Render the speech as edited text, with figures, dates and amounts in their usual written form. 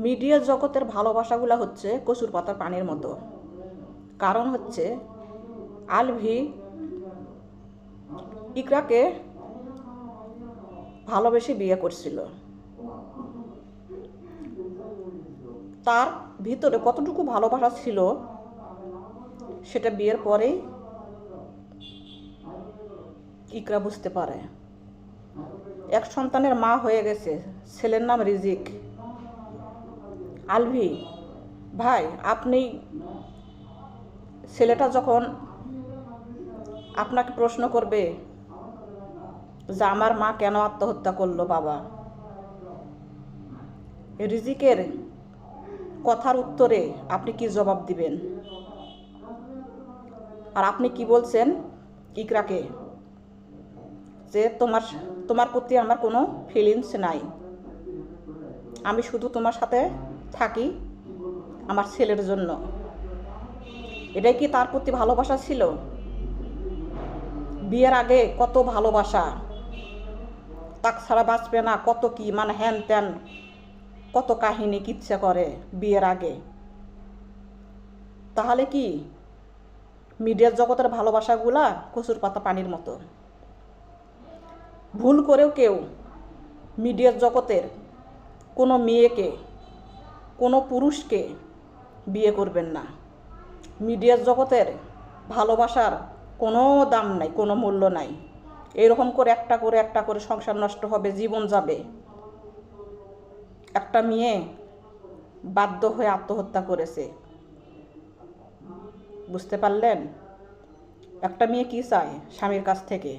Media জগতের ভালোবাসাগুলো হচ্ছে কচুর পাতার পানির মতো। কারণ হচ্ছে আলভি ইকরাকে ভালোবেসে বিয়ে করছিল। তার ভিতরে কতটুকু ভালোবাসা ছিল সেটা বিয়ের পরেই ইকরা বুঝতে পারে। এক সন্তানের মা হয়ে গেছে, ছেলের নাম রিজিক। আলভি ভাই, আপনি ছেলেটা যখন আপনাকে প্রশ্ন করবে যে আমার মা কেন আত্মহত্যা করলো বাবা, রিজিকের কথার উত্তরে আপনি কি জবাব দিবেন? আর আপনি কি বলছেন ইকরাকে যে তোমার প্রতি আমার কোনো ফিলিংস নাই, আমি শুধু তোমার সাথে থাকি আমার ছেলের জন্য। এটাই কি তার প্রতি ভালোবাসা ছিল? বিয়ের আগে কত ভালোবাসা, তাক ছাড়া বাঁচবে না, কত কি মানে হ্যান ত্যান, কত কাহিনী কিচ্ছা করে বিয়ের আগে। তাহলে কি মিডিয়ার জগতের ভালোবাসাগুলা কচুর পাতা পানির মতো। ভুল করেও কেউ মিডিয়ার জগতের কোনো মেয়েকে, কোনো পুরুষকে বিয়ে করবেন না। মিডিয়ার জগতের ভালোবাসার কোনো দাম নাই, কোনো মূল্য নাই। এরকম করে একটা করে সংসার নষ্ট হবে, জীবন যাবে। একটা মেয়ে বাধ্য হয়ে আত্মহত্যা করেছে, বুঝতে পারলেন? একটা মেয়ে কি চায় স্বামীর কাছ থেকে?